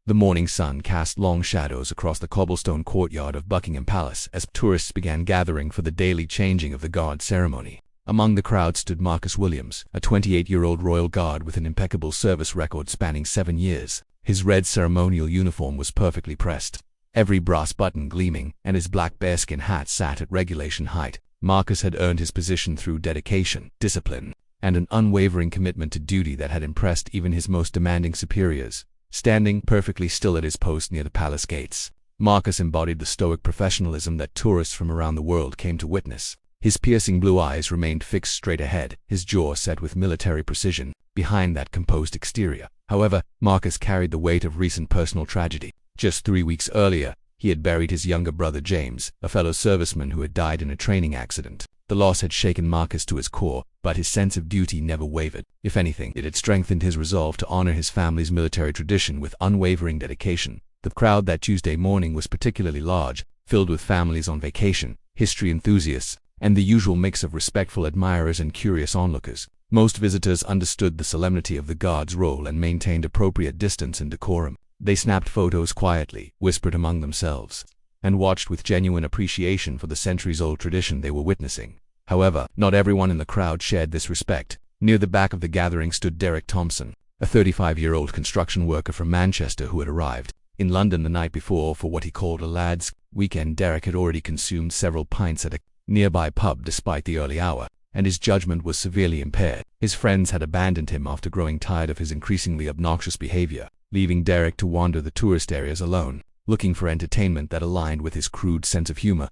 The morning sun cast long shadows across the cobblestone courtyard of Buckingham Palace as tourists began gathering for the daily changing of the guard ceremony. Among the crowd stood Marcus Williams, a 28-year-old royal guard with an impeccable service record spanning 7 years. His red ceremonial uniform was perfectly pressed, every brass button gleaming, and his black bearskin hat sat at regulation height. Marcus had earned his position through dedication, discipline, and an unwavering commitment to duty that had impressed even his most demanding superiors. Standing perfectly still at his post near the palace gates, Marcus embodied the stoic professionalism that tourists from around the world came to witness. His piercing blue eyes remained fixed straight ahead, his jaw set with military precision behind that composed exterior. However, Marcus carried the weight of recent personal tragedy. Just 3 weeks earlier, he had buried his younger brother James, a fellow serviceman who had died in a training accident. The loss had shaken Marcus to his core, but his sense of duty never wavered. If anything, it had strengthened his resolve to honor his family's military tradition with unwavering dedication. The crowd that Tuesday morning was particularly large, filled with families on vacation, history enthusiasts, and the usual mix of respectful admirers and curious onlookers. Most visitors understood the solemnity of the guard's role and maintained appropriate distance and decorum. They snapped photos quietly, whispered among themselves, and watched with genuine appreciation for the centuries-old tradition they were witnessing. However, not everyone in the crowd shared this respect. Near the back of the gathering stood Derek Thompson, a 35-year-old construction worker from Manchester who had arrived in London the night before for what he called a lad's weekend. Derek had already consumed several pints at a nearby pub despite the early hour, and his judgment was severely impaired. His friends had abandoned him after growing tired of his increasingly obnoxious behavior, leaving Derek to wander the tourist areas alone, looking for entertainment that aligned with his crude sense of humor.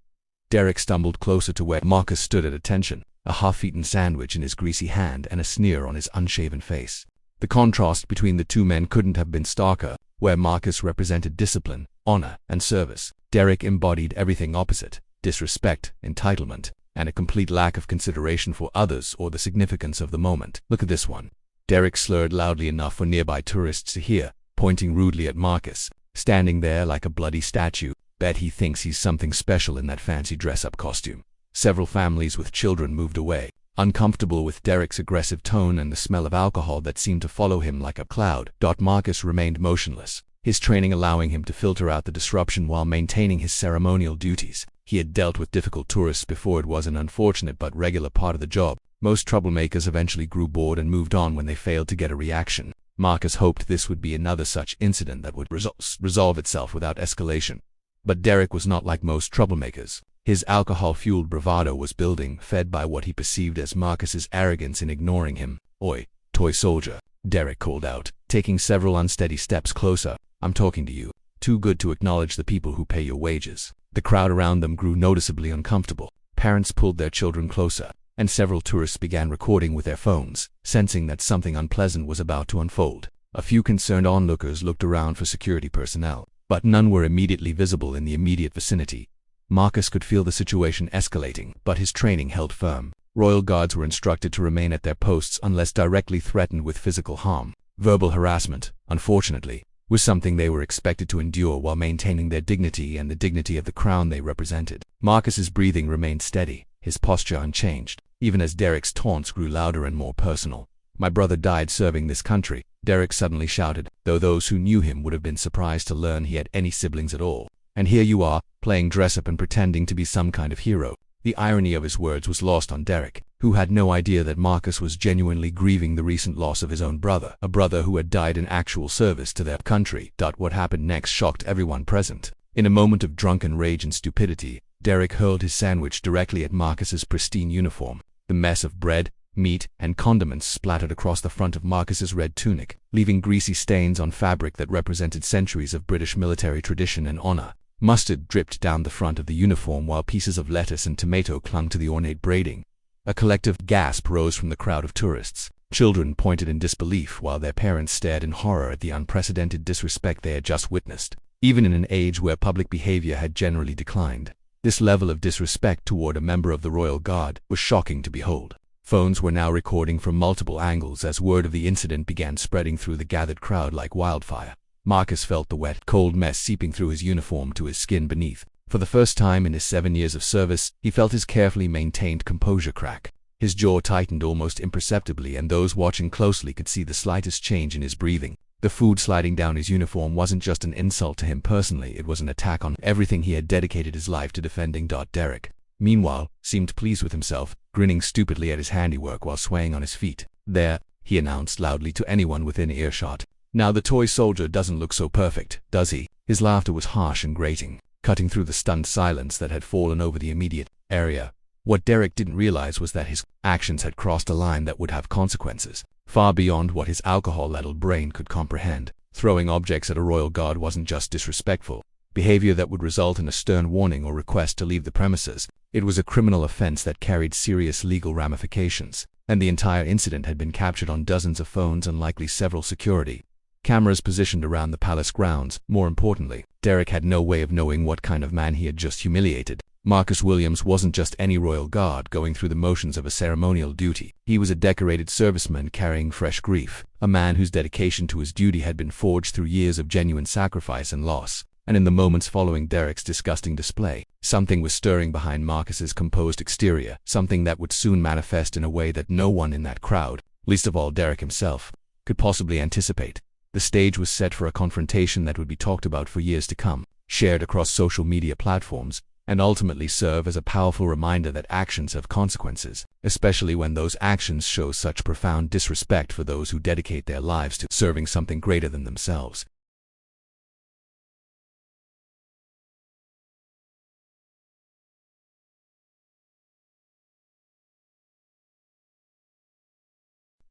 Derek stumbled closer to where Marcus stood at attention, a half-eaten sandwich in his greasy hand and a sneer on his unshaven face. The contrast between the two men couldn't have been starker. Where Marcus represented discipline, honor, and service, Derek embodied everything opposite: disrespect, entitlement, and a complete lack of consideration for others or the significance of the moment. "Look at this one," Derek slurred loudly enough for nearby tourists to hear, pointing rudely at Marcus, standing there like a bloody statue. "Bet he thinks he's something special in that fancy dress-up costume." Several families with children moved away, uncomfortable with Derek's aggressive tone and the smell of alcohol that seemed to follow him like a cloud. Marcus remained motionless, his training allowing him to filter out the disruption while maintaining his ceremonial duties. He had dealt with difficult tourists before. It was an unfortunate but regular part of the job. Most troublemakers eventually grew bored and moved on when they failed to get a reaction. Marcus hoped this would be another such incident that would resolve itself without escalation. But Derek was not like most troublemakers. His alcohol-fueled bravado was building, fed by what he perceived as Marcus's arrogance in ignoring him. "Oi, toy soldier," Derek called out, taking several unsteady steps closer. "I'm talking to you. Too good to acknowledge the people who pay your wages." The crowd around them grew noticeably uncomfortable. Parents pulled their children closer, and several tourists began recording with their phones, sensing that something unpleasant was about to unfold. A few concerned onlookers looked around for security personnel, but none were immediately visible in the immediate vicinity. Marcus could feel the situation escalating, but his training held firm. Royal guards were instructed to remain at their posts unless directly threatened with physical harm. Verbal harassment, unfortunately, was something they were expected to endure while maintaining their dignity and the dignity of the crown they represented. Marcus's breathing remained steady, his posture unchanged, even as Derek's taunts grew louder and more personal. "My brother died serving this country," Derek suddenly shouted, though those who knew him would have been surprised to learn he had any siblings at all. "And here you are, playing dress-up and pretending to be some kind of hero." The irony of his words was lost on Derek, who had no idea that Marcus was genuinely grieving the recent loss of his own brother, a brother who had died in actual service to their country. What happened next shocked everyone present. In a moment of drunken rage and stupidity, Derek hurled his sandwich directly at Marcus's pristine uniform. The mess of bread, meat, and condiments splattered across the front of Marcus's red tunic, leaving greasy stains on fabric that represented centuries of British military tradition and honor. Mustard dripped down the front of the uniform while pieces of lettuce and tomato clung to the ornate braiding. A collective gasp rose from the crowd of tourists. Children pointed in disbelief while their parents stared in horror at the unprecedented disrespect they had just witnessed. Even in an age where public behavior had generally declined, this level of disrespect toward a member of the Royal Guard was shocking to behold. Phones were now recording from multiple angles as word of the incident began spreading through the gathered crowd like wildfire. Marcus felt the wet, cold mess seeping through his uniform to his skin beneath. For the first time in his 7 years of service, he felt his carefully maintained composure crack. His jaw tightened almost imperceptibly, and those watching closely could see the slightest change in his breathing. The food sliding down his uniform wasn't just an insult to him personally, it was an attack on everything he had dedicated his life to defending. Derek, meanwhile, seemed pleased with himself, grinning stupidly at his handiwork while swaying on his feet. "There," he announced loudly to anyone within earshot. "Now the toy soldier doesn't look so perfect, does he?" His laughter was harsh and grating, cutting through the stunned silence that had fallen over the immediate area. What Derek didn't realize was that his actions had crossed a line that would have consequences far beyond what his alcohol-addled brain could comprehend. Throwing objects at a royal guard wasn't just disrespectful behavior that would result in a stern warning or request to leave the premises. It was a criminal offense that carried serious legal ramifications, and the entire incident had been captured on dozens of phones and likely several security cameras positioned around the palace grounds. More importantly, Derek had no way of knowing what kind of man he had just humiliated. Marcus Williams wasn't just any royal guard going through the motions of a ceremonial duty. He was a decorated serviceman carrying fresh grief, a man whose dedication to his duty had been forged through years of genuine sacrifice and loss. And in the moments following Derek's disgusting display, something was stirring behind Marcus's composed exterior, something that would soon manifest in a way that no one in that crowd, least of all Derek himself, could possibly anticipate. The stage was set for a confrontation that would be talked about for years to come, shared across social media platforms, and ultimately serve as a powerful reminder that actions have consequences, especially when those actions show such profound disrespect for those who dedicate their lives to serving something greater than themselves.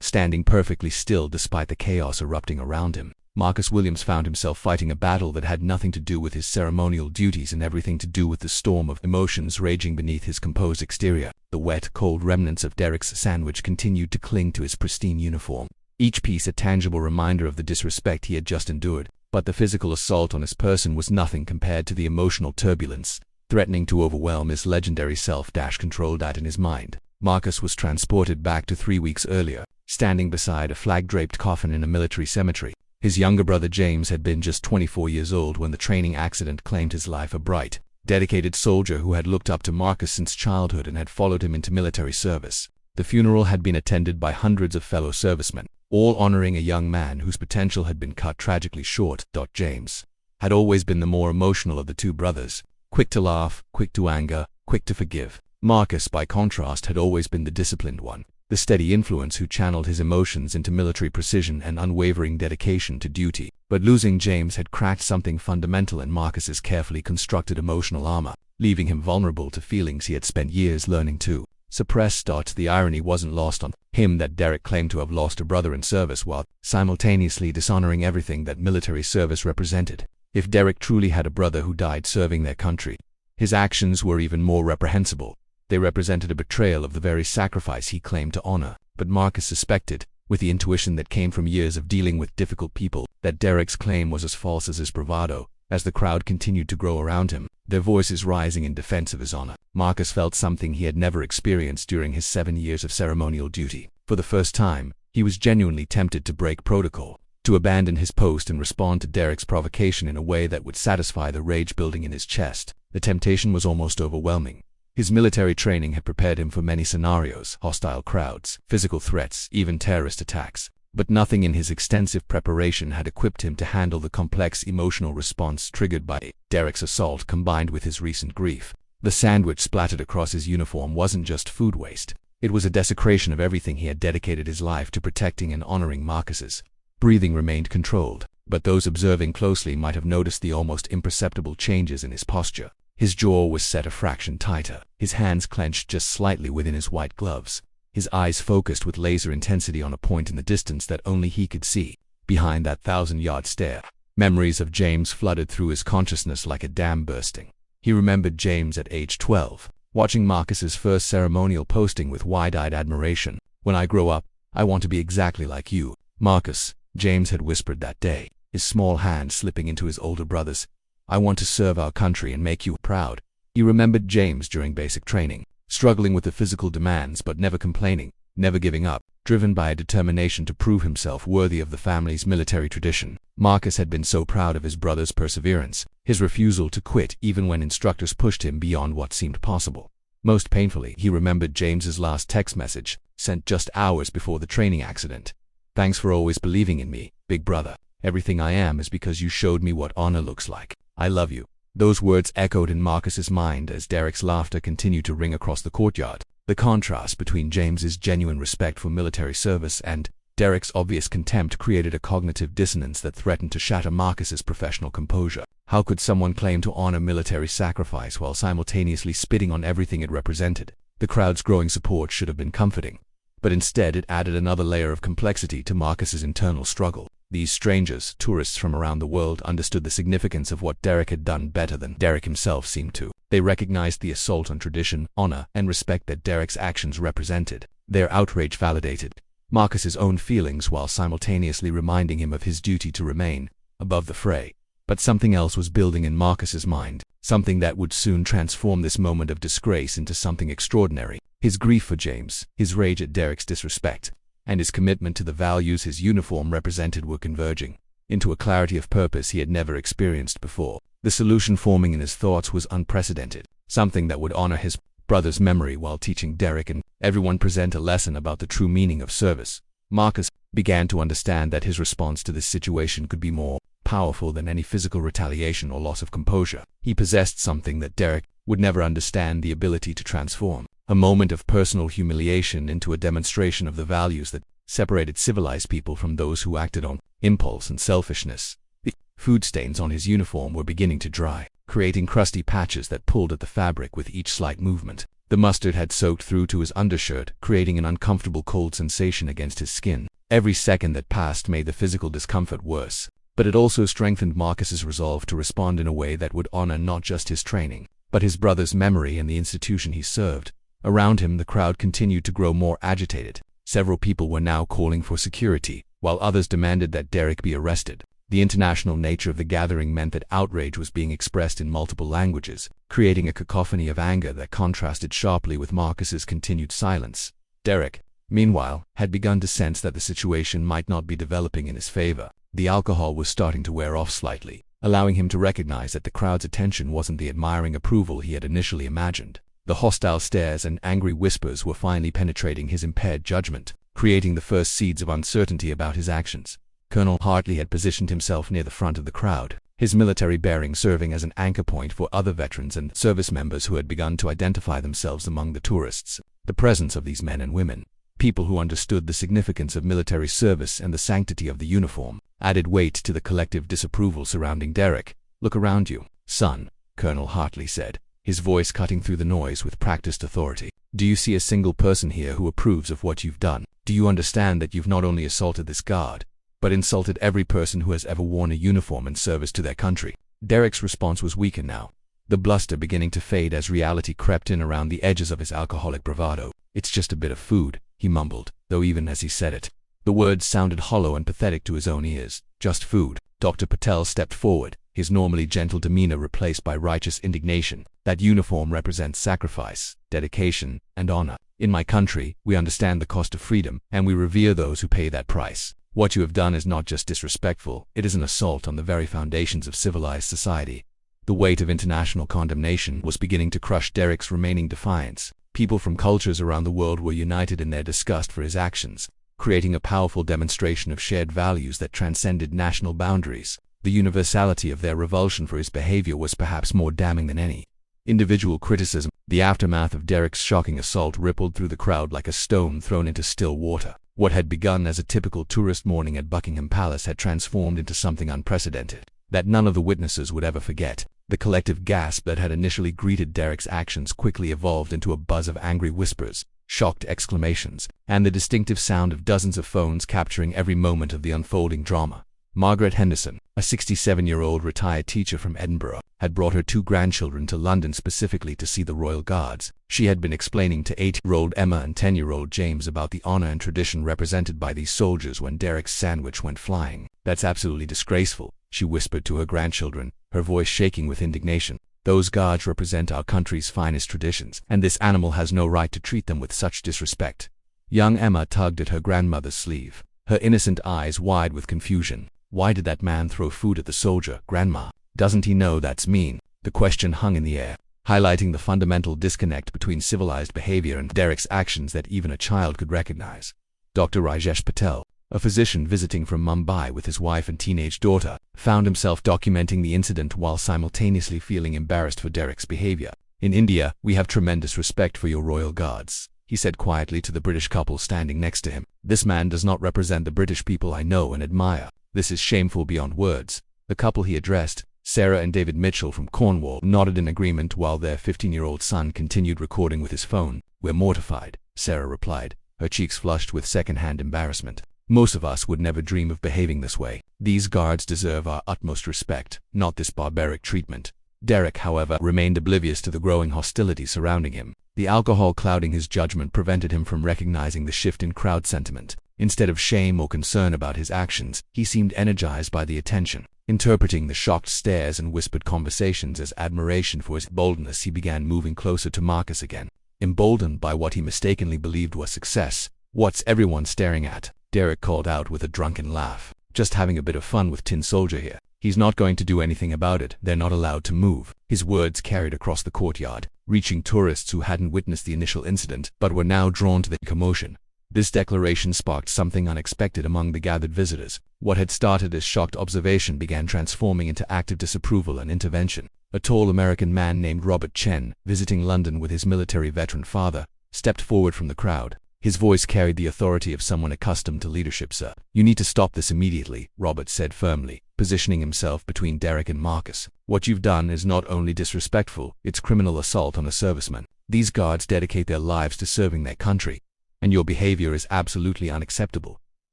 Standing perfectly still despite the chaos erupting around him, Marcus Williams found himself fighting a battle that had nothing to do with his ceremonial duties and everything to do with the storm of emotions raging beneath his composed exterior. The wet, cold remnants of Derek's sandwich continued to cling to his pristine uniform, each piece a tangible reminder of the disrespect he had just endured. But the physical assault on his person was nothing compared to the emotional turbulence threatening to overwhelm his legendary self. Controlled that in his mind, Marcus was transported back to 3 weeks earlier, standing beside a flag-draped coffin in a military cemetery. His younger brother James had been just 24 years old when the training accident claimed his life. A bright, dedicated soldier who had looked up to Marcus since childhood and had followed him into military service. The funeral had been attended by hundreds of fellow servicemen, all honoring a young man whose potential had been cut tragically short. James had always been the more emotional of the two brothers, quick to laugh, quick to anger, quick to forgive. Marcus, by contrast, had always been the disciplined one, the steady influence who channeled his emotions into military precision and unwavering dedication to duty. But losing James had cracked something fundamental in Marcus's carefully constructed emotional armor, leaving him vulnerable to feelings he had spent years learning to suppress. The irony wasn't lost on him that Derek claimed to have lost a brother in service while simultaneously dishonoring everything that military service represented. If Derek truly had a brother who died serving their country, his actions were even more reprehensible. They represented a betrayal of the very sacrifice he claimed to honor. But Marcus suspected, with the intuition that came from years of dealing with difficult people, that Derek's claim was as false as his bravado. As the crowd continued to grow around him, their voices rising in defense of his honor, Marcus felt something he had never experienced during his 7 years of ceremonial duty. For the first time, he was genuinely tempted to break protocol, to abandon his post and respond to Derek's provocation in a way that would satisfy the rage building in his chest. The temptation was almost overwhelming. His military training had prepared him for many scenarios, hostile crowds, physical threats, even terrorist attacks. But nothing in his extensive preparation had equipped him to handle the complex emotional response triggered by Derek's assault combined with his recent grief. The sandwich splattered across his uniform wasn't just food waste. It was a desecration of everything he had dedicated his life to protecting and honoring. Marcus's breathing remained controlled, but those observing closely might have noticed the almost imperceptible changes in his posture. His jaw was set a fraction tighter, his hands clenched just slightly within his white gloves, his eyes focused with laser intensity on a point in the distance that only he could see. Behind that 1,000-yard stare, memories of James flooded through his consciousness like a dam bursting. He remembered James at age 12, watching Marcus's first ceremonial posting with wide-eyed admiration. "When I grow up, I want to be exactly like you, Marcus," James had whispered that day, his small hand slipping into his older brother's. "I want to serve our country and make you proud." He remembered James during basic training, struggling with the physical demands but never complaining, never giving up, driven by a determination to prove himself worthy of the family's military tradition. Marcus had been so proud of his brother's perseverance, his refusal to quit even when instructors pushed him beyond what seemed possible. Most painfully, he remembered James's last text message, sent just hours before the training accident. "Thanks for always believing in me, big brother." Everything I am is because you showed me what honor looks like. I love you." Those words echoed in Marcus's mind as Derek's laughter continued to ring across the courtyard. The contrast between James's genuine respect for military service and Derek's obvious contempt created a cognitive dissonance that threatened to shatter Marcus's professional composure. How could someone claim to honor military sacrifice while simultaneously spitting on everything it represented? The crowd's growing support should have been comforting, but instead it added another layer of complexity to Marcus's internal struggle. These strangers, tourists from around the world, understood the significance of what Derek had done better than Derek himself seemed to. They recognized the assault on tradition, honor, and respect that Derek's actions represented. Their outrage validated Marcus's own feelings while simultaneously reminding him of his duty to remain above the fray. But something else was building in Marcus's mind, something that would soon transform this moment of disgrace into something extraordinary. His grief for James, his rage at Derek's disrespect, and his commitment to the values his uniform represented were converging into a clarity of purpose he had never experienced before. The solution forming in his thoughts was unprecedented, something that would honor his brother's memory while teaching Derek and everyone present a lesson about the true meaning of service. Marcus began to understand that his response to this situation could be more powerful than any physical retaliation or loss of composure. He possessed something that Derek would never understand: the ability to transform a moment of personal humiliation into a demonstration of the values that separated civilized people from those who acted on impulse and selfishness. The food stains on his uniform were beginning to dry, creating crusty patches that pulled at the fabric with each slight movement. The mustard had soaked through to his undershirt, creating an uncomfortable cold sensation against his skin. Every second that passed made the physical discomfort worse, but it also strengthened Marcus's resolve to respond in a way that would honor not just his training, but his brother's memory and the institution he served. Around him, the crowd continued to grow more agitated. Several people were now calling for security, while others demanded that Derek be arrested. The international nature of the gathering meant that outrage was being expressed in multiple languages, creating a cacophony of anger that contrasted sharply with Marcus's continued silence. Derek, meanwhile, had begun to sense that the situation might not be developing in his favor. The alcohol was starting to wear off slightly, allowing him to recognize that the crowd's attention wasn't the admiring approval he had initially imagined. The hostile stares and angry whispers were finally penetrating his impaired judgment, creating the first seeds of uncertainty about his actions. Colonel Hartley had positioned himself near the front of the crowd, his military bearing serving as an anchor point for other veterans and service members who had begun to identify themselves among the tourists. The presence of these men and women, people who understood the significance of military service and the sanctity of the uniform, added weight to the collective disapproval surrounding Derek. "Look around you, son," Colonel Hartley said, his voice cutting through the noise with practiced authority. "Do you see a single person here who approves of what you've done? Do you understand that you've not only assaulted this guard, but insulted every person who has ever worn a uniform in service to their country?" Derek's response was weaker now, the bluster beginning to fade as reality crept in around the edges of his alcoholic bravado. "It's just a bit of food," he mumbled, though even as he said it, the words sounded hollow and pathetic to his own ears. "Just food." Dr. Patel stepped forward, his normally gentle demeanor replaced by righteous indignation. "That uniform represents sacrifice, dedication, and honor. In my country, we understand the cost of freedom, and we revere those who pay that price. What you have done is not just disrespectful, it is an assault on the very foundations of civilized society." The weight of international condemnation was beginning to crush Derek's remaining defiance. People from cultures around the world were united in their disgust for his actions, creating a powerful demonstration of shared values that transcended national boundaries. The universality of their revulsion for his behavior was perhaps more damning than any individual criticism. The aftermath of Derek's shocking assault rippled through the crowd like a stone thrown into still water. What had begun as a typical tourist morning at Buckingham Palace had transformed into something unprecedented that none of the witnesses would ever forget. The collective gasp that had initially greeted Derek's actions quickly evolved into a buzz of angry whispers, shocked exclamations, and the distinctive sound of dozens of phones capturing every moment of the unfolding drama. Margaret Henderson, a 67-year-old retired teacher from Edinburgh, had brought her 2 grandchildren to London specifically to see the Royal Guards. She had been explaining to 8-year-old Emma and 10-year-old James about the honor and tradition represented by these soldiers when Derek's sandwich went flying. "That's absolutely disgraceful," she whispered to her grandchildren, her voice shaking with indignation. "Those guards represent our country's finest traditions, and this animal has no right to treat them with such disrespect." Young Emma tugged at her grandmother's sleeve, her innocent eyes wide with confusion. "Why did that man throw food at the soldier, Grandma? Doesn't he know that's mean?" The question hung in the air, highlighting the fundamental disconnect between civilized behavior and Derek's actions that even a child could recognize. Dr. Rajesh Patel, a physician visiting from Mumbai with his wife and teenage daughter, found himself documenting the incident while simultaneously feeling embarrassed for Derek's behavior. "In India, we have tremendous respect for your royal guards," he said quietly to the British couple standing next to him. "This man does not represent the British people I know and admire. This is shameful beyond words." The couple he addressed, Sarah and David Mitchell from Cornwall, nodded in agreement while their 15-year-old son continued recording with his phone. "We're mortified," Sarah replied, her cheeks flushed with second-hand embarrassment. "Most of us would never dream of behaving this way. These guards deserve our utmost respect, not this barbaric treatment." Derek, however, remained oblivious to the growing hostility surrounding him. The alcohol clouding his judgment prevented him from recognizing the shift in crowd sentiment. Instead of shame or concern about his actions, he seemed energized by the attention. Interpreting the shocked stares and whispered conversations as admiration for his boldness, he began moving closer to Marcus again. Emboldened by what he mistakenly believed was success. "What's everyone staring at?" Derek called out with a drunken laugh. "Just having a bit of fun with Tin Soldier here. He's not going to do anything about it. They're not allowed to move." His words carried across the courtyard, reaching tourists who hadn't witnessed the initial incident but were now drawn to the commotion. This declaration sparked something unexpected among the gathered visitors. What had started as shocked observation began transforming into active disapproval and intervention. A tall American man named Robert Chen, visiting London with his military veteran father, stepped forward from the crowd. His voice carried the authority of someone accustomed to leadership. "Sir, you need to stop this immediately," Robert said firmly, positioning himself between Derek and Marcus. "What you've done is not only disrespectful, it's criminal assault on a serviceman. These guards dedicate their lives to serving their country, and your behavior is absolutely unacceptable."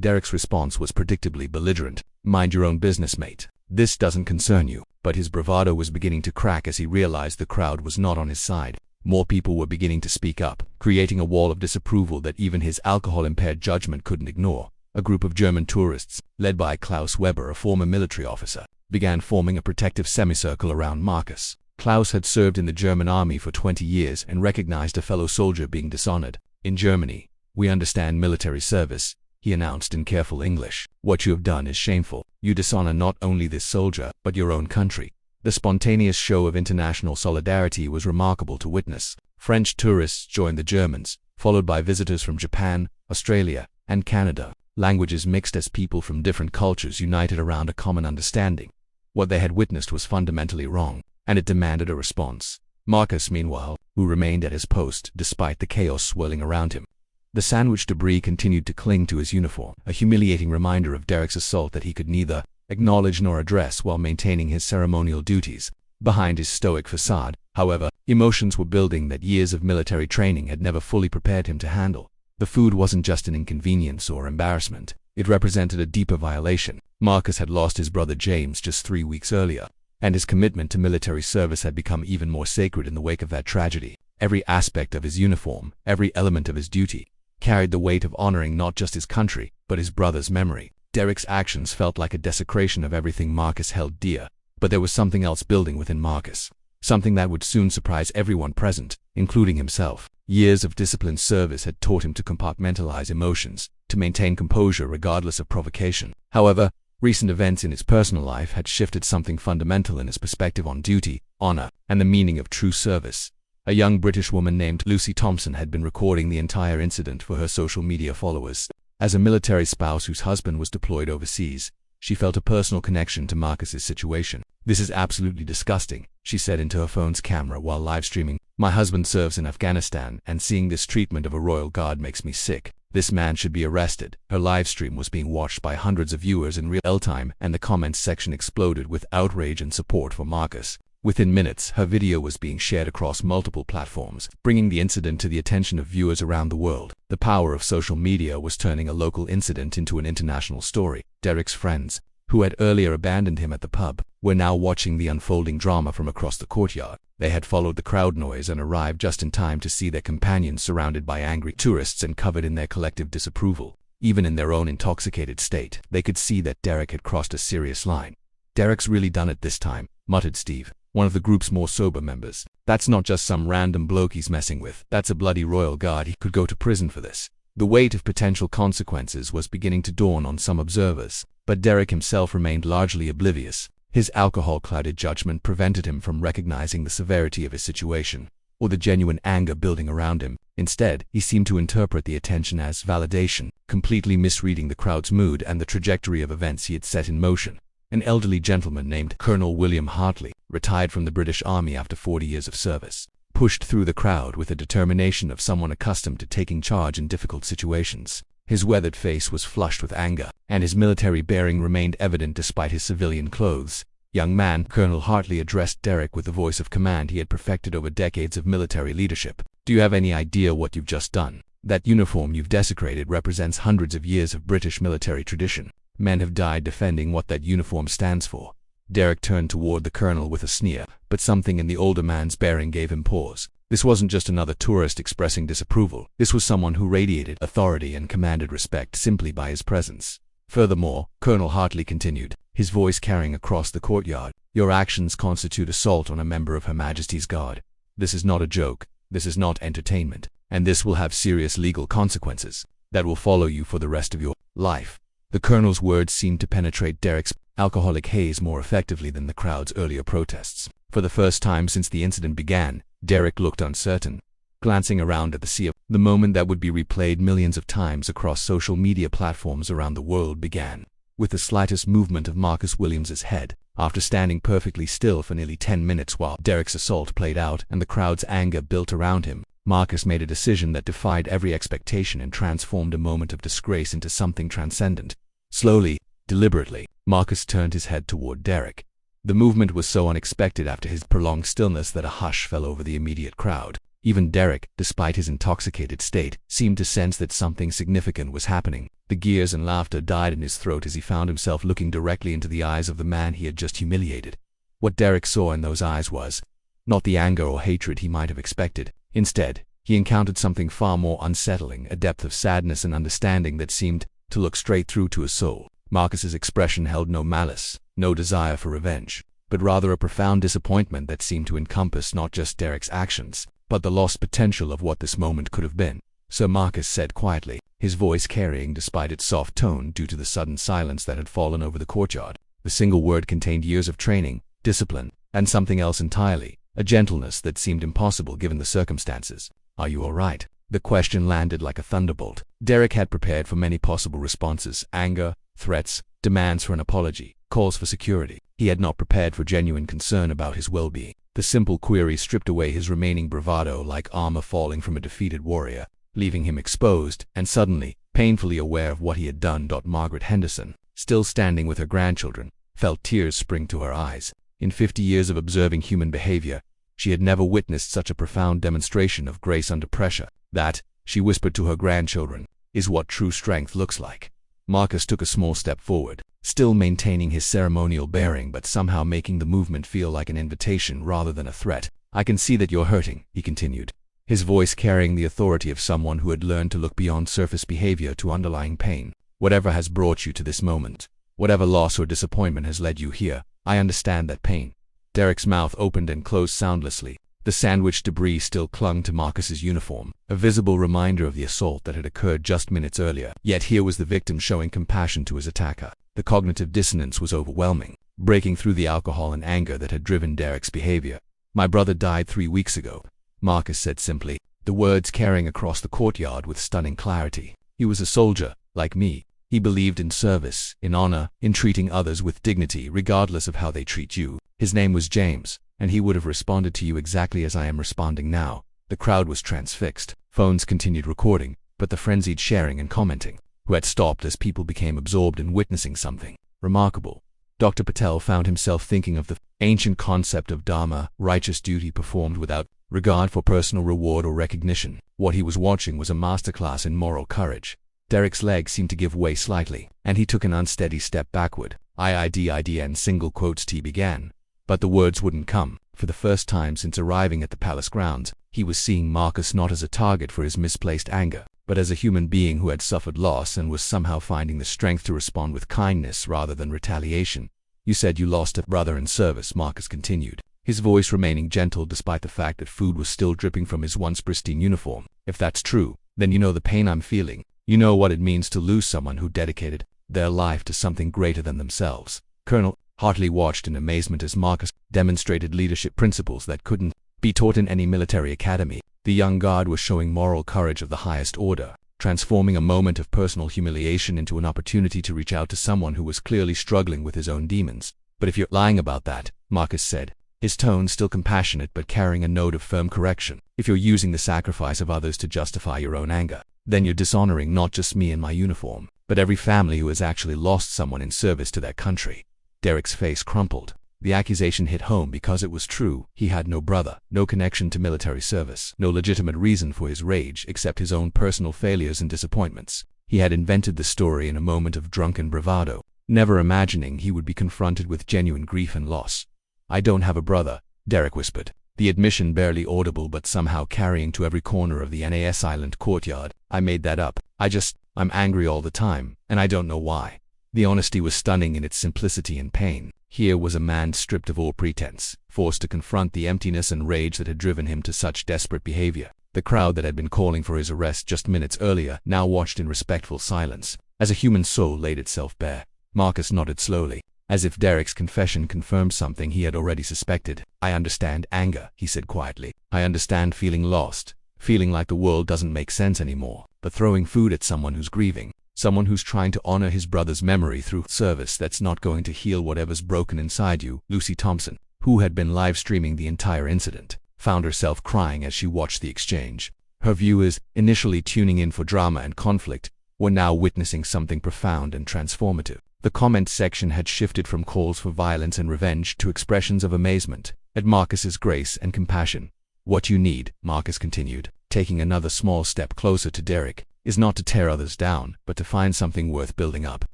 Derek's response was predictably belligerent. "Mind your own business, mate. This doesn't concern you." But his bravado was beginning to crack as he realized the crowd was not on his side. More people were beginning to speak up, creating a wall of disapproval that even his alcohol-impaired judgment couldn't ignore. A group of German tourists, led by Klaus Weber, a former military officer, began forming a protective semicircle around Marcus. Klaus had served in the German army for 20 years and recognized a fellow soldier being dishonored. "In Germany, we understand military service," he announced in careful English. "What you have done is shameful. You dishonor not only this soldier, but your own country." The spontaneous show of international solidarity was remarkable to witness. French tourists joined the Germans, followed by visitors from Japan, Australia, and Canada. Languages mixed as people from different cultures united around a common understanding. What they had witnessed was fundamentally wrong, and it demanded a response. Marcus, meanwhile, who remained at his post despite the chaos swirling around him. The sandwich debris continued to cling to his uniform, a humiliating reminder of Derek's assault that he could neither acknowledge nor address while maintaining his ceremonial duties. Behind his stoic facade, however, emotions were building that years of military training had never fully prepared him to handle. The food wasn't just an inconvenience or embarrassment. It represented a deeper violation. Marcus had lost his brother James just 3 weeks earlier, and his commitment to military service had become even more sacred in the wake of that tragedy. Every aspect of his uniform, every element of his duty, carried the weight of honoring not just his country, but his brother's memory. Derek's actions felt like a desecration of everything Marcus held dear, but there was something else building within Marcus. Something that would soon surprise everyone present, including himself. Years of disciplined service had taught him to compartmentalize emotions, to maintain composure regardless of provocation. However, recent events in his personal life had shifted something fundamental in his perspective on duty, honor, and the meaning of true service. A young British woman named Lucy Thompson had been recording the entire incident for her social media followers. As a military spouse whose husband was deployed overseas, she felt a personal connection to Marcus's situation. "This is absolutely disgusting," she said into her phone's camera while live streaming. "My husband serves in Afghanistan, and seeing this treatment of a royal guard makes me sick. This man should be arrested." Her live stream was being watched by hundreds of viewers in real time, and the comments section exploded with outrage and support for Marcus. Within minutes, her video was being shared across multiple platforms, bringing the incident to the attention of viewers around the world. The power of social media was turning a local incident into an international story. Derek's friends, who had earlier abandoned him at the pub, were now watching the unfolding drama from across the courtyard. They had followed the crowd noise and arrived just in time to see their companions surrounded by angry tourists and covered in their collective disapproval. Even in their own intoxicated state, they could see that Derek had crossed a serious line. "Derek's really done it this time," muttered Steve, one of the group's more sober members. "That's not just some random bloke he's messing with. That's a bloody royal guard. He could go to prison for this." The weight of potential consequences was beginning to dawn on some observers, but Derek himself remained largely oblivious. His alcohol-clouded judgment prevented him from recognizing the severity of his situation, or the genuine anger building around him. Instead, he seemed to interpret the attention as validation. completely misreading the crowd's mood and the trajectory of events he had set in motion. An elderly gentleman named Colonel William Hartley, retired from the British Army after 40 years of service, pushed through the crowd with the determination of someone accustomed to taking charge in difficult situations. His weathered face was flushed with anger, and his military bearing remained evident despite his civilian clothes. "Young man," Colonel Hartley addressed Derek with the voice of command he had perfected over decades of military leadership. "Do you have any idea what you've just done? That uniform you've desecrated represents hundreds of years of British military tradition. Men have died defending what that uniform stands for." Derek turned toward the colonel with a sneer, but something in the older man's bearing gave him pause. This wasn't just another tourist expressing disapproval. This was someone who radiated authority and commanded respect simply by his presence. "Furthermore," Colonel Hartley continued, his voice carrying across the courtyard, "your actions constitute assault on a member of Her Majesty's Guard. This is not a joke. This is not entertainment. And this will have serious legal consequences that will follow you for the rest of your life." The colonel's words seemed to penetrate Derek's alcoholic haze more effectively than the crowd's earlier protests. For the first time since the incident began, Derek looked uncertain, glancing around at the sea of the moment that would be replayed millions of times across social media platforms around the world began with the slightest movement of Marcus Williams's head. After standing perfectly still for nearly 10 minutes while Derek's assault played out and the crowd's anger built around him, Marcus made a decision that defied every expectation and transformed a moment of disgrace into something transcendent. Slowly, deliberately, Marcus turned his head toward Derek. The movement was so unexpected after his prolonged stillness that a hush fell over the immediate crowd. Even Derek, despite his intoxicated state, seemed to sense that something significant was happening. The gears and laughter died in his throat as he found himself looking directly into the eyes of the man he had just humiliated. What Derek saw in those eyes was not the anger or hatred he might have expected. Instead, he encountered something far more unsettling, a depth of sadness and understanding that seemed to look straight through to his soul. Marcus's expression held no malice, no desire for revenge, but rather a profound disappointment that seemed to encompass not just Derek's actions, but the lost potential of what this moment could have been. "Sir," Marcus said quietly, his voice carrying despite its soft tone due to the sudden silence that had fallen over the courtyard. The single word contained years of training, discipline, and something else entirely, a gentleness that seemed impossible given the circumstances. "Are you all right?" The question landed like a thunderbolt. Derek had prepared for many possible responses: anger, threats, demands for an apology, calls for security. He had not prepared for genuine concern about his well-being. The simple query stripped away his remaining bravado like armor falling from a defeated warrior, leaving him exposed and suddenly, painfully aware of what he had done. Margaret Henderson, still standing with her grandchildren, felt tears spring to her eyes. In 50 years of observing human behavior, she had never witnessed such a profound demonstration of grace under pressure. "That," she whispered to her grandchildren, "is what true strength looks like." Marcus took a small step forward, still maintaining his ceremonial bearing but somehow making the movement feel like an invitation rather than a threat. "I can see that you're hurting," he continued, his voice carrying the authority of someone who had learned to look beyond surface behavior to underlying pain. "Whatever has brought you to this moment, whatever loss or disappointment has led you here, I understand that pain." Derek's mouth opened and closed soundlessly. The sandwich debris still clung to Marcus's uniform, a visible reminder of the assault that had occurred just minutes earlier. Yet here was the victim showing compassion to his attacker. The cognitive dissonance was overwhelming, breaking through the alcohol and anger that had driven Derek's behavior. "My brother died 3 weeks ago," Marcus said simply, the words carrying across the courtyard with stunning clarity. "He was a soldier, like me. He believed in service, in honor, in treating others with dignity regardless of how they treat you. His name was James, and he would have responded to you exactly as I am responding now." The crowd was transfixed. Phones continued recording, but the frenzied sharing and commenting had stopped as people became absorbed in witnessing something remarkable. Dr. Patel found himself thinking of the ancient concept of dharma, righteous duty performed without regard for personal reward or recognition. What he was watching was a masterclass in moral courage. Derek's leg seemed to give way slightly, and he took an unsteady step backward. "IIDIDN single quotes T began." But the words wouldn't come. For the first time since arriving at the palace grounds, he was seeing Marcus not as a target for his misplaced anger, but as a human being who had suffered loss and was somehow finding the strength to respond with kindness rather than retaliation. "You said you lost a brother in service," Marcus continued, his voice remaining gentle despite the fact that food was still dripping from his once pristine uniform. "If that's true, then you know the pain I'm feeling. You know what it means to lose someone who dedicated their life to something greater than themselves." Colonel Hartley watched in amazement as Marcus demonstrated leadership principles that couldn't be taught in any military academy. The young guard was showing moral courage of the highest order, transforming a moment of personal humiliation into an opportunity to reach out to someone who was clearly struggling with his own demons. "But if you're lying about that," Marcus said, his tone still compassionate but carrying a note of firm correction, "if you're using the sacrifice of others to justify your own anger, then you're dishonoring not just me and my uniform, but every family who has actually lost someone in service to their country." Derek's face crumpled. The accusation hit home because it was true. He had no brother, no connection to military service, no legitimate reason for his rage except his own personal failures and disappointments. He had invented the story in a moment of drunken bravado, never imagining he would be confronted with genuine grief and loss. "I don't have a brother," Derek whispered, the admission barely audible but somehow carrying to every corner of the NAS Island courtyard. "I made that up. I'm angry all the time, and I don't know why." The honesty was stunning in its simplicity and pain. Here was a man stripped of all pretense, forced to confront the emptiness and rage that had driven him to such desperate behavior. The crowd that had been calling for his arrest just minutes earlier now watched in respectful silence, as a human soul laid itself bare. Marcus nodded slowly, as if Derek's confession confirmed something he had already suspected. "I understand anger," he said quietly. "I understand feeling lost, feeling like the world doesn't make sense anymore. But throwing food at someone who's grieving, someone who's trying to honor his brother's memory through service, that's not going to heal whatever's broken inside you." Lucy Thompson, who had been live streaming the entire incident, found herself crying as she watched the exchange. Her viewers, initially tuning in for drama and conflict, were now witnessing something profound and transformative. The comment section had shifted from calls for violence and revenge to expressions of amazement at Marcus's grace and compassion. "What you need," Marcus continued, taking another small step closer to Derek, "is not to tear others down, but to find something worth building up,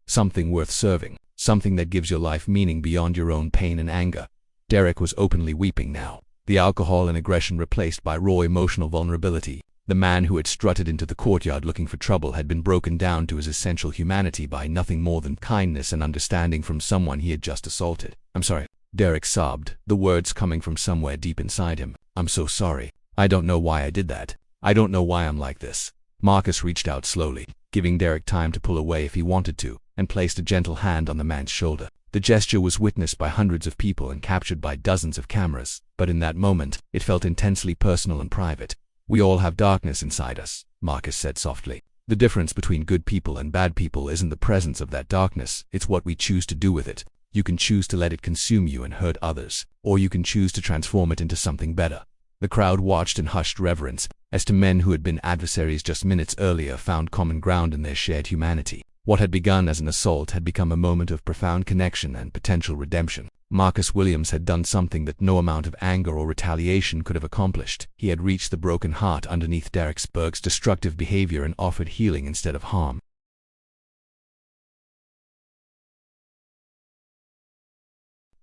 something worth serving, something that gives your life meaning beyond your own pain and anger." Derek was openly weeping now, the alcohol and aggression replaced by raw emotional vulnerability. The man who had strutted into the courtyard looking for trouble had been broken down to his essential humanity by nothing more than kindness and understanding from someone he had just assaulted. "I'm sorry," Derek sobbed, the words coming from somewhere deep inside him. "I'm so sorry. I don't know why I did that. I don't know why I'm like this." Marcus reached out slowly, giving Derek time to pull away if he wanted to, and placed a gentle hand on the man's shoulder. The gesture was witnessed by hundreds of people and captured by dozens of cameras, but in that moment, it felt intensely personal and private. "We all have darkness inside us," Marcus said softly. "The difference between good people and bad people isn't the presence of that darkness, it's what we choose to do with it. You can choose to let it consume you and hurt others, or you can choose to transform it into something better." The crowd watched in hushed reverence, as two men who had been adversaries just minutes earlier found common ground in their shared humanity. What had begun as an assault had become a moment of profound connection and potential redemption. Marcus Williams had done something that no amount of anger or retaliation could have accomplished. He had reached the broken heart underneath Derek Berg's destructive behavior and offered healing instead of harm.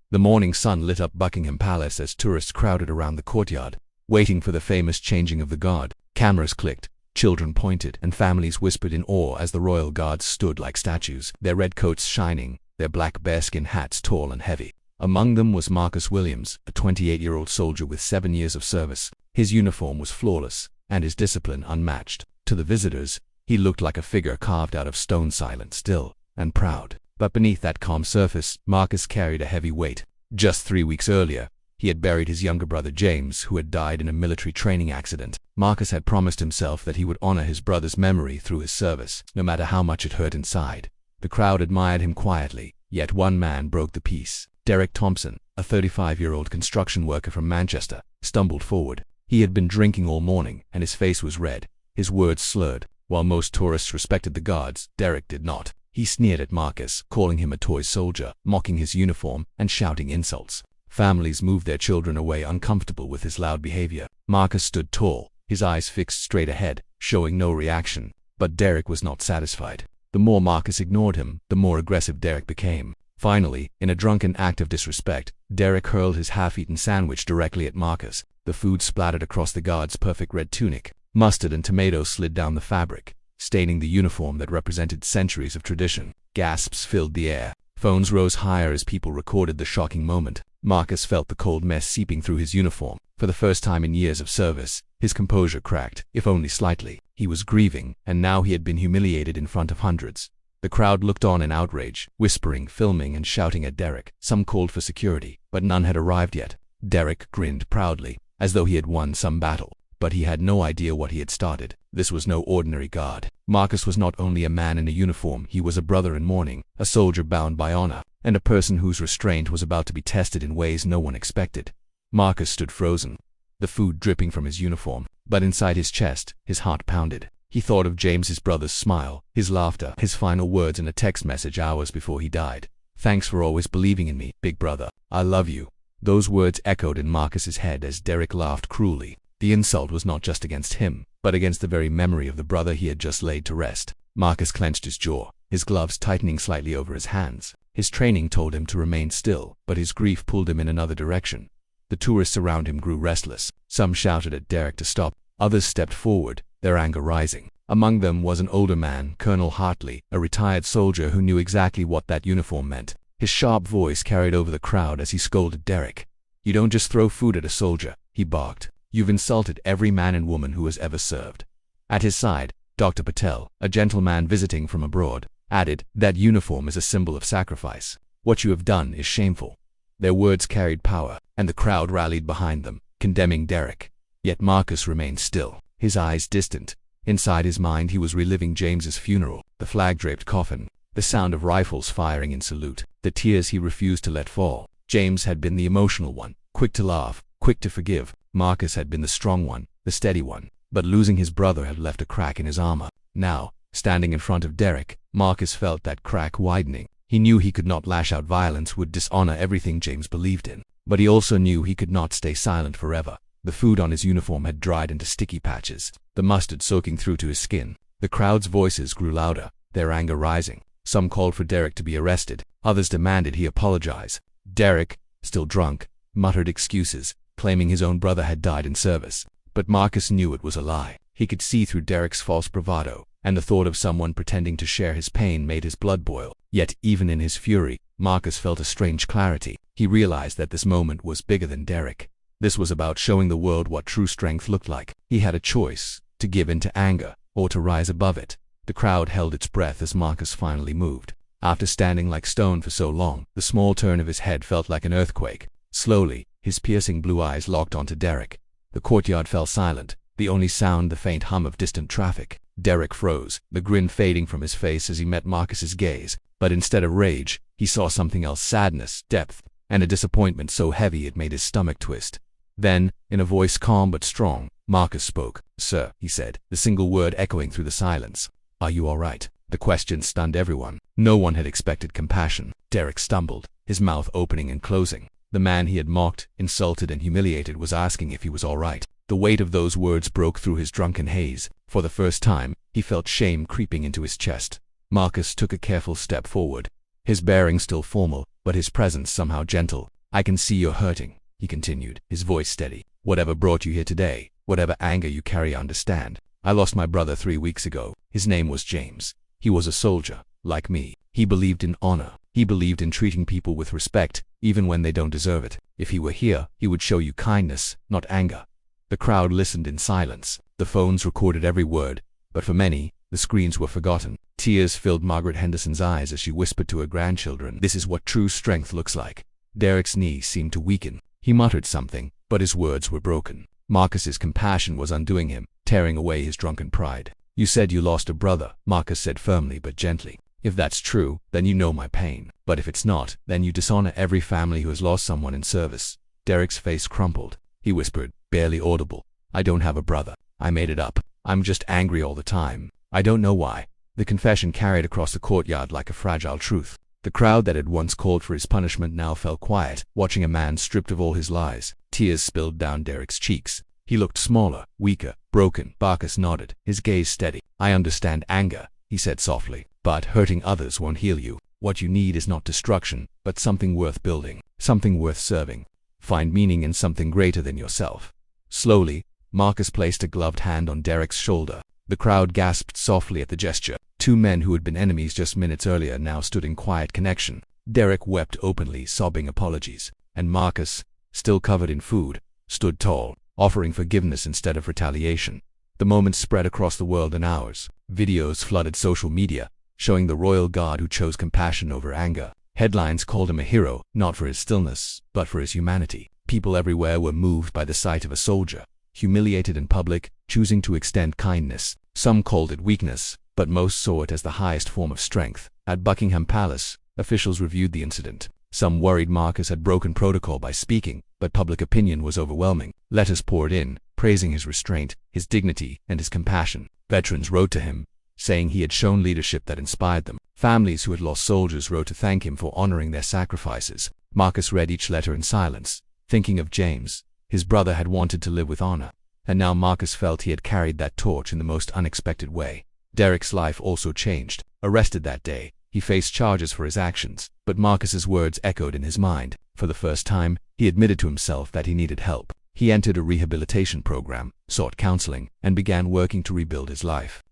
The morning sun lit up Buckingham Palace as tourists crowded around the courtyard, waiting for the famous changing of the guard. Cameras clicked, children pointed, and families whispered in awe as the royal guards stood like statues, their red coats shining, their black bearskin hats tall and heavy. Among them was Marcus Williams, a 28-year-old soldier with 7 years of service. His uniform was flawless, and his discipline unmatched. To the visitors, he looked like a figure carved out of stone, silent, still, and proud. But beneath that calm surface, Marcus carried a heavy weight. Just 3 weeks earlier, he had buried his younger brother James, who had died in a military training accident. Marcus had promised himself that he would honor his brother's memory through his service, no matter how much it hurt inside. The crowd admired him quietly, yet one man broke the peace. Derek Thompson, a 35-year-old construction worker from Manchester, stumbled forward. He had been drinking all morning, and his face was red, his words slurred. While most tourists respected the guards, Derek did not. He sneered at Marcus, calling him a toy soldier, mocking his uniform, and shouting insults. Families moved their children away, uncomfortable with his loud behavior. Marcus stood tall, his eyes fixed straight ahead, showing no reaction. But Derek was not satisfied. The more Marcus ignored him, the more aggressive Derek became. Finally, in a drunken act of disrespect, Derek hurled his half-eaten sandwich directly at Marcus. The food splattered across the guard's perfect red tunic. Mustard and tomatoes slid down the fabric, staining the uniform that represented centuries of tradition. Gasps filled the air. Phones rose higher as people recorded the shocking moment. Marcus felt the cold mess seeping through his uniform. For the first time in years of service, his composure cracked, if only slightly. He was grieving, and now he had been humiliated in front of hundreds. The crowd looked on in outrage, whispering, filming, and shouting at Derek. Some called for security, but none had arrived yet. Derek grinned proudly, as though he had won some battle. But he had no idea what he had started. This was no ordinary guard. Marcus was not only a man in a uniform, he was a brother in mourning, a soldier bound by honor, and a person whose restraint was about to be tested in ways no one expected. Marcus stood frozen, the food dripping from his uniform, but inside his chest, his heart pounded. He thought of James's brother's smile, his laughter, his final words in a text message hours before he died. "Thanks for always believing in me, big brother. I love you." Those words echoed in Marcus's head as Derek laughed cruelly. The insult was not just against him, but against the very memory of the brother he had just laid to rest. Marcus clenched his jaw, his gloves tightening slightly over his hands. His training told him to remain still, but his grief pulled him in another direction. The tourists around him grew restless. Some shouted at Derek to stop. Others stepped forward, their anger rising. Among them was an older man, Colonel Hartley, a retired soldier who knew exactly what that uniform meant. His sharp voice carried over the crowd as he scolded Derek. "You don't just throw food at a soldier," he barked. "You've insulted every man and woman who has ever served." At his side, Dr. Patel, a gentleman visiting from abroad, added, "That uniform is a symbol of sacrifice. What you have done is shameful." Their words carried power, and the crowd rallied behind them, condemning Derek. Yet Marcus remained still, his eyes distant. Inside his mind he was reliving James's funeral, the flag-draped coffin, the sound of rifles firing in salute, the tears he refused to let fall. James had been the emotional one, quick to laugh, quick to forgive. Marcus had been the strong one, the steady one. But losing his brother had left a crack in his armor. Now, standing in front of Derek, Marcus felt that crack widening. He knew he could not lash out violence, would dishonor everything James believed in. But he also knew he could not stay silent forever. The food on his uniform had dried into sticky patches, the mustard soaking through to his skin. The crowd's voices grew louder, their anger rising. Some called for Derek to be arrested, others demanded he apologize. Derek, still drunk, muttered excuses, claiming his own brother had died in service. But Marcus knew it was a lie. He could see through Derek's false bravado, and the thought of someone pretending to share his pain made his blood boil. Yet, even in his fury, Marcus felt a strange clarity. He realized that this moment was bigger than Derek. This was about showing the world what true strength looked like. He had a choice, to give in to anger, or to rise above it. The crowd held its breath as Marcus finally moved. After standing like stone for so long, the small turn of his head felt like an earthquake. Slowly, his piercing blue eyes locked onto Derek. The courtyard fell silent, the only sound the faint hum of distant traffic. Derek froze, the grin fading from his face as he met Marcus's gaze. But instead of rage, he saw something else: sadness, depth, and a disappointment so heavy it made his stomach twist. Then, in a voice calm but strong, Marcus spoke. "Sir," he said, the single word echoing through the silence. "Are you all right?" The question stunned everyone. No one had expected compassion. Derek stumbled, his mouth opening and closing. The man he had mocked, insulted, and humiliated was asking if he was all right. The weight of those words broke through his drunken haze. For the first time, he felt shame creeping into his chest. Marcus took a careful step forward, his bearing still formal, but his presence somehow gentle. "I can see you're hurting," he continued, his voice steady. "Whatever brought you here today, whatever anger you carry, I understand. I lost my brother 3 weeks ago. His name was James. He was a soldier, like me. He believed in honor. He believed in treating people with respect, even when they don't deserve it. If he were here, he would show you kindness, not anger." The crowd listened in silence. The phones recorded every word, but for many, the screens were forgotten. Tears filled Margaret Henderson's eyes as she whispered to her grandchildren, "This is what true strength looks like." Derek's knees seemed to weaken. He muttered something, but his words were broken. Marcus's compassion was undoing him, tearing away his drunken pride. "You said you lost a brother," Marcus said firmly but gently. "If that's true, then you know my pain. But if it's not, then you dishonor every family who has lost someone in service." Derek's face crumpled. He whispered, barely audible, "I don't have a brother. I made it up. I'm just angry all the time. I don't know why." The confession carried across the courtyard like a fragile truth. The crowd that had once called for his punishment now fell quiet, watching a man stripped of all his lies. Tears spilled down Derek's cheeks. He looked smaller, weaker, broken. Marcus nodded, his gaze steady. "I understand anger," he said softly, "but hurting others won't heal you. What you need is not destruction, but something worth building, something worth serving. Find meaning in something greater than yourself." Slowly, Marcus placed a gloved hand on Derek's shoulder. The crowd gasped softly at the gesture. Two men who had been enemies just minutes earlier now stood in quiet connection. Derek wept openly, sobbing apologies, and Marcus, still covered in food, stood tall, offering forgiveness instead of retaliation. The moment spread across the world in hours. Videos flooded social media, showing the royal guard who chose compassion over anger. Headlines called him a hero, not for his stillness, but for his humanity. People everywhere were moved by the sight of a soldier, humiliated in public, choosing to extend kindness. Some called it weakness, but most saw it as the highest form of strength. At Buckingham Palace, officials reviewed the incident. Some worried Marcus had broken protocol by speaking, but public opinion was overwhelming. Letters poured in, praising his restraint, his dignity, and his compassion. Veterans wrote to him, saying he had shown leadership that inspired them. Families who had lost soldiers wrote to thank him for honoring their sacrifices. Marcus read each letter in silence, thinking of James. His brother had wanted to live with honor, and now Marcus felt he had carried that torch in the most unexpected way. Derek's life also changed. Arrested that day, he faced charges for his actions, but Marcus's words echoed in his mind. For the first time, he admitted to himself that he needed help. He entered a rehabilitation program, sought counseling, and began working to rebuild his life.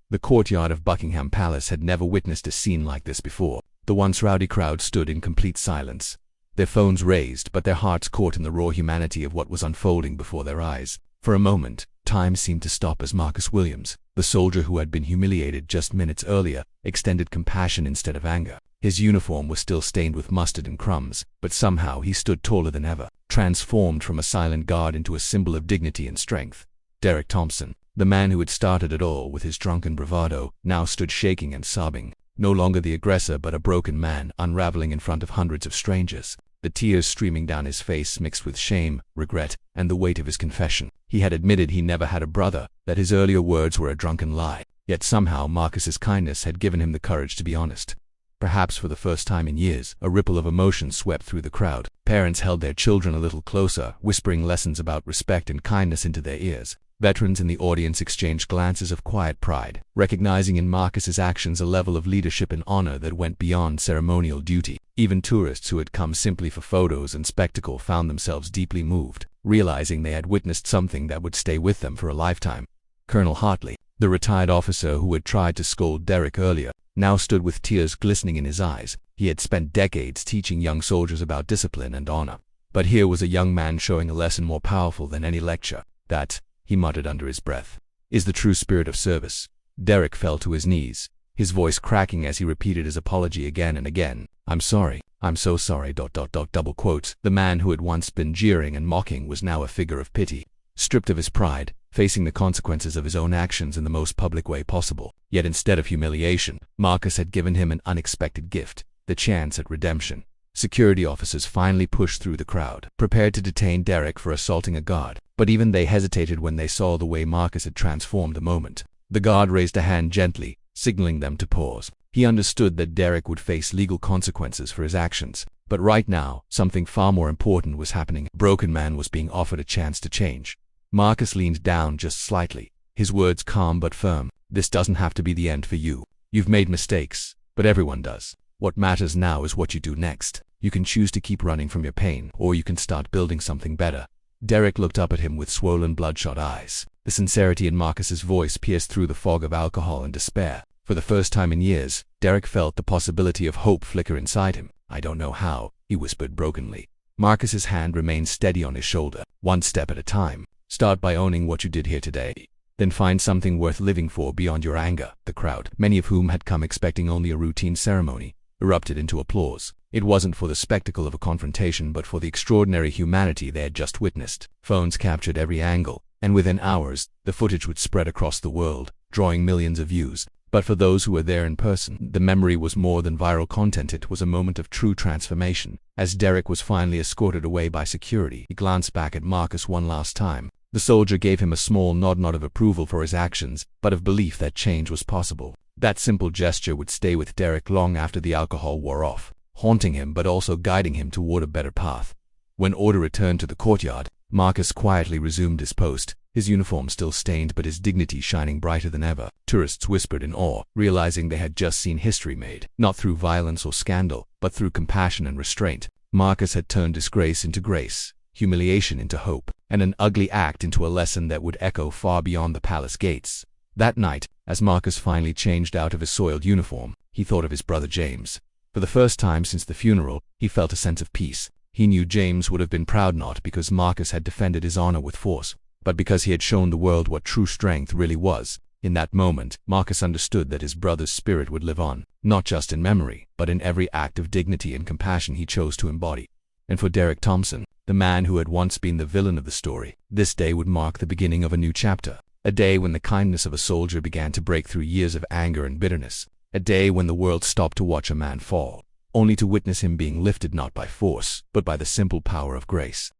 The courtyard of Buckingham Palace had never witnessed a scene like this before. The once rowdy crowd stood in complete silence, their phones raised, but their hearts caught in the raw humanity of what was unfolding before their eyes. For a moment, time seemed to stop as Marcus Williams, the soldier who had been humiliated just minutes earlier, extended compassion instead of anger. His uniform was still stained with mustard and crumbs, but somehow he stood taller than ever, transformed from a silent guard into a symbol of dignity and strength. Derek Thompson, the man who had started it all with his drunken bravado, now stood shaking and sobbing, no longer the aggressor but a broken man unraveling in front of hundreds of strangers. The tears streaming down his face mixed with shame, regret, and the weight of his confession. He had admitted he never had a brother, that his earlier words were a drunken lie. Yet somehow Marcus's kindness had given him the courage to be honest. Perhaps for the first time in years, a ripple of emotion swept through the crowd. Parents held their children a little closer, whispering lessons about respect and kindness into their ears. Veterans in the audience exchanged glances of quiet pride, recognizing in Marcus's actions a level of leadership and honor that went beyond ceremonial duty. Even tourists who had come simply for photos and spectacle found themselves deeply moved, realizing they had witnessed something that would stay with them for a lifetime. Colonel Hartley, the retired officer who had tried to scold Derek earlier, now stood with tears glistening in his eyes. He had spent decades teaching young soldiers about discipline and honor. But here was a young man showing a lesson more powerful than any lecture. That, he muttered under his breath, is the true spirit of service. Derek fell to his knees, his voice cracking as he repeated his apology again and again. I'm sorry. I'm so sorry. Double quotes. The man who had once been jeering and mocking was now a figure of pity, stripped of his pride, facing the consequences of his own actions in the most public way possible. Yet instead of humiliation, Marcus had given him an unexpected gift, the chance at redemption. Security officers finally pushed through the crowd, prepared to detain Derek for assaulting a guard, but even they hesitated when they saw the way Marcus had transformed the moment. The guard raised a hand gently, signaling them to pause. He understood that Derek would face legal consequences for his actions, but right now, something far more important was happening. A broken man was being offered a chance to change. Marcus leaned down just slightly, his words calm but firm. This doesn't have to be the end for you. You've made mistakes, but everyone does. What matters now is what you do next. You can choose to keep running from your pain, or you can start building something better. Derek looked up at him with swollen, bloodshot eyes. The sincerity in Marcus's voice pierced through the fog of alcohol and despair. For the first time in years, Derek felt the possibility of hope flicker inside him. I don't know how, he whispered brokenly. Marcus's hand remained steady on his shoulder. One step at a time. Start by owning what you did here today. Then find something worth living for beyond your anger. The crowd, many of whom had come expecting only a routine ceremony, erupted into applause. It wasn't for the spectacle of a confrontation but for the extraordinary humanity they had just witnessed. Phones captured every angle, and within hours, the footage would spread across the world, drawing millions of views. But for those who were there in person, the memory was more than viral content. It was a moment of true transformation. As Derek was finally escorted away by security, he glanced back at Marcus one last time. The soldier gave him a small nod, not of approval for his actions, but of belief that change was possible. That simple gesture would stay with Derek long after the alcohol wore off, haunting him but also guiding him toward a better path. When order returned to the courtyard, Marcus quietly resumed his post, his uniform still stained but his dignity shining brighter than ever. Tourists whispered in awe, realizing they had just seen history made, not through violence or scandal, but through compassion and restraint. Marcus had turned disgrace into grace, humiliation into hope, and an ugly act into a lesson that would echo far beyond the palace gates. That night, as Marcus finally changed out of his soiled uniform, he thought of his brother James. For the first time since the funeral, he felt a sense of peace. He knew James would have been proud not because Marcus had defended his honor with force, but because he had shown the world what true strength really was. In that moment, Marcus understood that his brother's spirit would live on, not just in memory, but in every act of dignity and compassion he chose to embody. And for Derek Thompson, the man who had once been the villain of the story, this day would mark the beginning of a new chapter. A day when the kindness of a soldier began to break through years of anger and bitterness. A day when the world stopped to watch a man fall, only to witness him being lifted not by force, but by the simple power of grace.